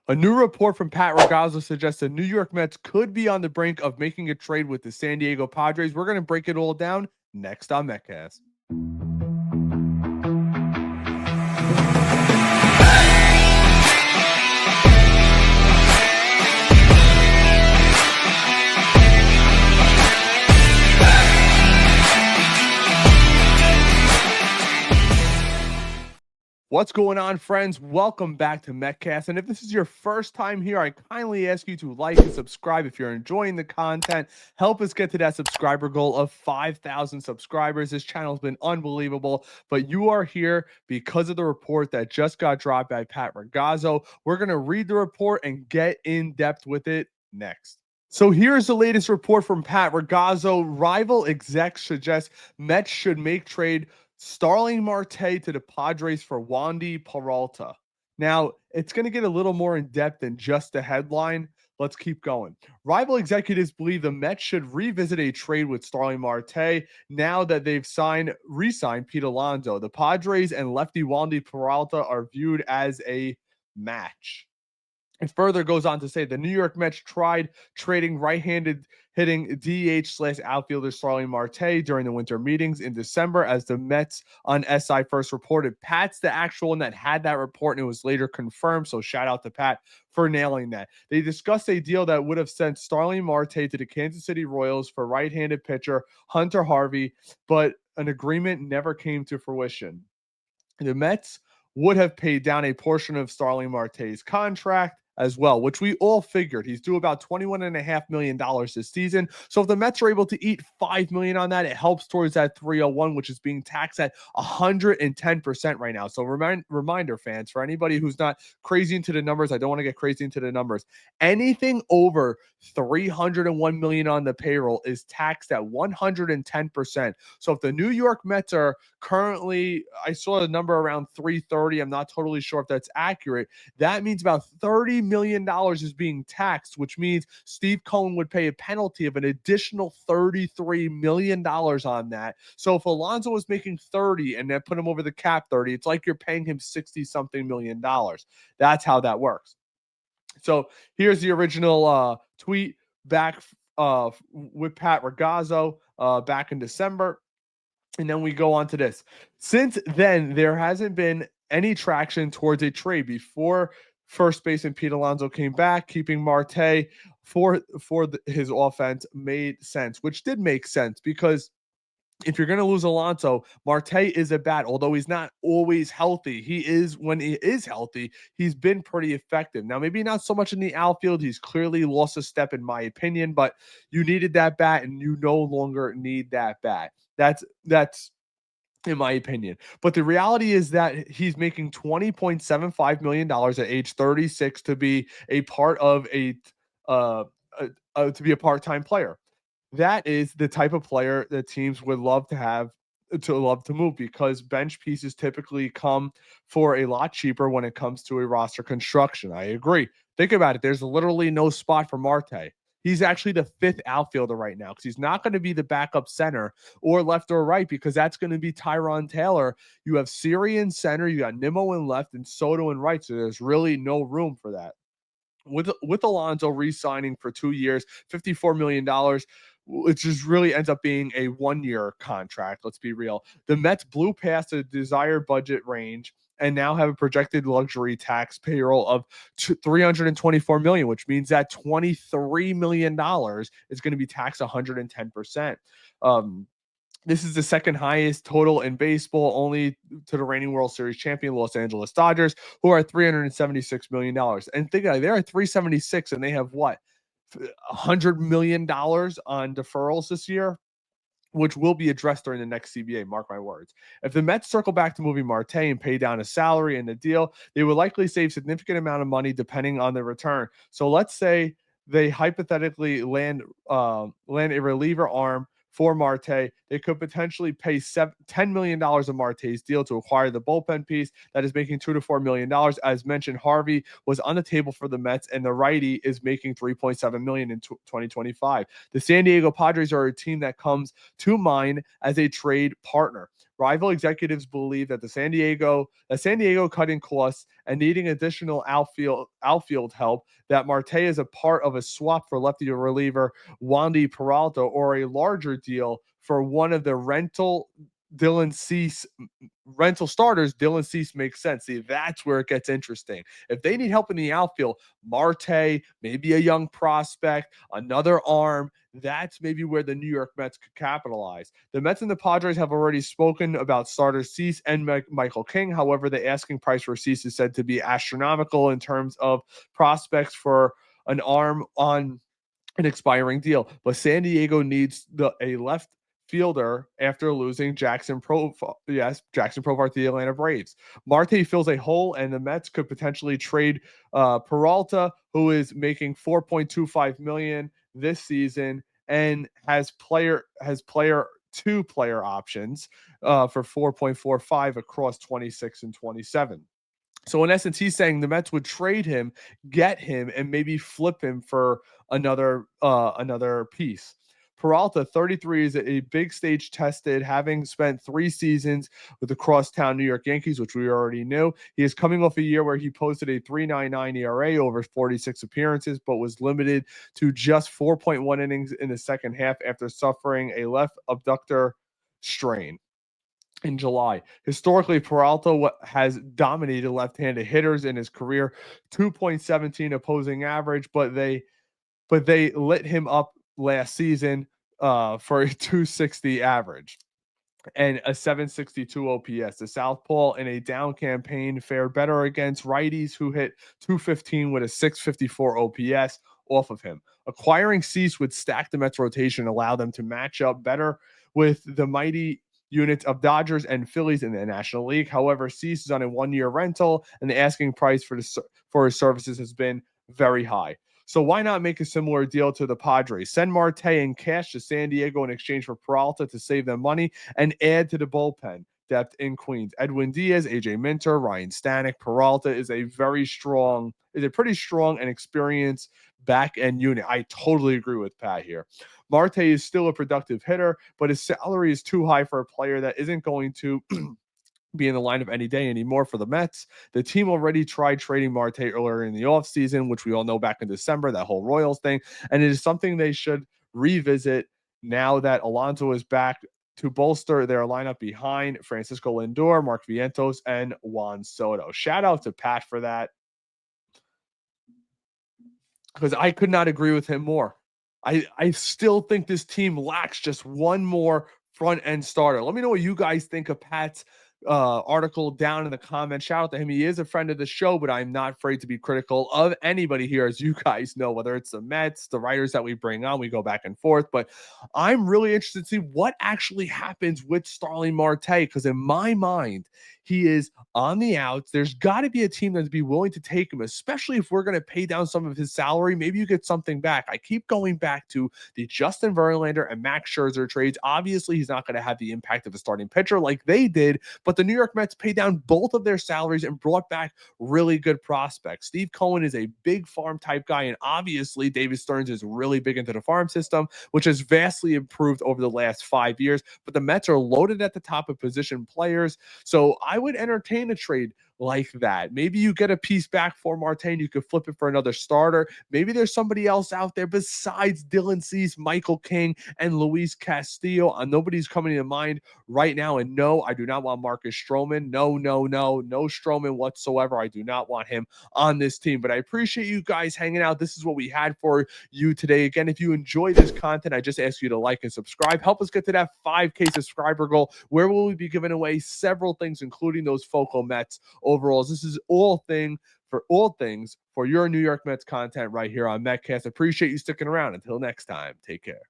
A new report from Pat Ragazzo suggests the New York Mets could be on the brink of making a trade with the San Diego Padres. We're going to break it all down next on MetCast. What's going on, friends? Welcome back to MetCast. And if this is your first time here, I kindly ask you to like and subscribe if you're enjoying the content. Help us get to that subscriber goal of 5,000 subscribers. This channel has been unbelievable, but you are here because of the report that just got dropped by Pat Ragazzo. We're going to read the report and get in depth with it next. So here's the latest report from Pat Ragazzo. Rival execs suggest Mets should make trade Starling Marte to the Padres for Wandy Peralta. Now, it's going to get a little more in depth than just the headline. Let's keep going. Rival executives believe the Mets should revisit a trade with Starling Marte now that they've re-signed Pete Alonso. The Padres and lefty Wandy Peralta are viewed as a match. It further goes on to say the New York Mets tried trading right-handed hitting DH/outfielder Starling Marte during the winter meetings in December, as the Mets on SI first reported. Pat's the actual one that had that report, and it was later confirmed, so shout out to Pat for nailing that. They discussed a deal that would have sent Starling Marte to the Kansas City Royals for right-handed pitcher Hunter Harvey, but an agreement never came to fruition. The Mets would have paid down a portion of Starling Marte's contract as well, which we all figured. He's due about $21.5 million this season. So if the Mets are able to eat $5 million on that, it helps towards that 301, which is being taxed at 110% right now. So reminder, fans, for anybody who's not crazy into the numbers, I don't want to get crazy into the numbers. Anything over $301 million on the payroll is taxed at 110%. So if the New York Mets are currently, I saw the number around 330. I'm not totally sure if that's accurate. That means about $30 million is being taxed, which means Steve Cohen would pay a penalty of an additional $33 million on that. So if Alonso was making 30 and then put him over the cap 30, it's like you're paying him 60 something million dollars. That's how that works. So here's the original tweet back with Pat Ragazzo back in December. And then we go on to this. Since then, there hasn't been any traction towards a trade. Before first baseman Pete Alonso came back, keeping Marte for his offense made sense, which did make sense because if you're going to lose Alonso, Marte is a bat. Although he's not always healthy, when he is healthy, he's been pretty effective. Now, maybe not so much in the outfield. He's clearly lost a step in my opinion, but you needed that bat and you no longer need that bat. That's in my opinion. But the reality is that he's making $20.75 million at age 36 to be a part of to be a part-time player. That is the type of player that teams would love to move, because bench pieces typically come for a lot cheaper when it comes to a roster construction. I agree. Think about it. There's literally no spot for Marte. He's actually the fifth outfielder right now because he's not going to be the backup center or left or right, because that's going to be Tyron Taylor. You have Siri in center, you got Nimmo in left, and Soto in right. So there's really no room for that. With Alonso re-signing for 2 years, $54 million, it just really ends up being a 1-year contract. Let's be real. The Mets blew past the desired budget range and now have a projected luxury tax payroll of $324 million, which means that $23 million is going to be taxed 110%. This is the second highest total in baseball, only to the reigning World Series champion Los Angeles Dodgers, who are $376 million. And think about it, they're at 376 and they have what? $100 million on deferrals this year, which will be addressed during the next CBA, mark my words. If the Mets circle back to moving Marte and pay down a salary in the deal, they would likely save significant amount of money depending on the return. So let's say they hypothetically land a reliever arm for Marte. They could potentially pay $10 million of Marte's deal to acquire the bullpen piece that is making $2 to $4 million. As mentioned, Harvey was on the table for the Mets, and the righty is making $3.7 million in 2025. The San Diego Padres are a team that comes to mind as a trade partner. Rival executives believe that San Diego cutting costs and needing additional outfield help, that Marte is a part of a swap for lefty reliever Wandy Peralta, or a larger deal for one of the Dylan Cease rental starters. Dylan Cease makes sense. See, that's where it gets interesting. If they need help in the outfield, Marte, maybe a young prospect, another arm, that's maybe where the New York Mets could capitalize. The Mets and the Padres have already spoken about starter Cease and Michael King. However, the asking price for Cease is said to be astronomical in terms of prospects for an arm on an expiring deal. But San Diego needs a left fielder after losing Jackson Profar to the Atlanta Braves. Marte fills a hole, and the Mets could potentially trade Peralta, who is making $4.25 million this season and has two player options for 4.45 across 26 and 27. So in essence, he's saying the Mets would trade him, get him, and maybe flip him for another piece. Peralta, 33, is a big stage tested, having spent 3 seasons with the crosstown New York Yankees, which we already knew. He is coming off a year where he posted a 3.99 ERA over 46 appearances, but was limited to just 4.1 innings in the second half after suffering a left abductor strain in July. Historically, Peralta has dominated left-handed hitters in his career, 2.17 opposing average, but they lit him up last season for a 260 average and a 762 OPS. The Southpaw in a down campaign fared better against righties, who hit 215 with a 654 OPS off of him. Acquiring Cease would stack the Mets rotation, allow them to match up better with the mighty units of Dodgers and Phillies in the National League. However, Cease is on a 1-year rental, and the asking price for his services has been very high. So why not make a similar deal to the Padres? Send Marte in cash to San Diego in exchange for Peralta to save them money, and add to the bullpen depth in Queens. Edwin Diaz, AJ Minter, Ryan Stanek. Peralta is a pretty strong and experienced back end unit. I totally agree with Pat here. Marte is still a productive hitter, but his salary is too high for a player that isn't going to be in the lineup any day anymore for the Mets. The team already tried trading Marte earlier in the offseason, which we all know back in December, that whole Royals thing. And it is something they should revisit now that Alonso is back, to bolster their lineup behind Francisco Lindor, Mark Vientos, and Juan Soto. Shout out to Pat for that, because I could not agree with him more. I still think this team lacks just one more front end starter. Let me know what you guys think of Pat's article down in the comments. Shout out to him. He is a friend of the show, but I'm not afraid to be critical of anybody here, as you guys know, whether it's the Mets, the writers that we bring on, we go back and forth. But I'm really interested to see what actually happens with Starling Marte, because in my mind, he is on the outs. There's got to be a team that'd be willing to take him, especially if we're going to pay down some of his salary. Maybe you get something back. I keep going back to the Justin Verlander and Max Scherzer trades. Obviously, he's not going to have the impact of a starting pitcher like they did, but the New York Mets paid down both of their salaries and brought back really good prospects. Steve Cohen is a big farm type guy, and obviously David Stearns is really big into the farm system, which has vastly improved over the last 5 years. But the Mets are loaded at the top of position players, so I would entertain a trade like that. Maybe you get a piece back for Marte and you could flip it for another starter. Maybe there's somebody else out there besides Dylan Cease, Michael King, and Luis Castillo. Nobody's coming to mind right now. And no, I do not want Marcus Stroman. No Stroman whatsoever. I do not want him on this team. But I appreciate you guys hanging out. This is what we had for you today. Again, if you enjoy this content, I just ask you to like and subscribe. Help us get to that 5K subscriber goal, where we will be giving away several things, including those Foco Mets overalls. This is all things for your New York Mets content right here on MetCast. Appreciate you sticking around. Until next time, take care.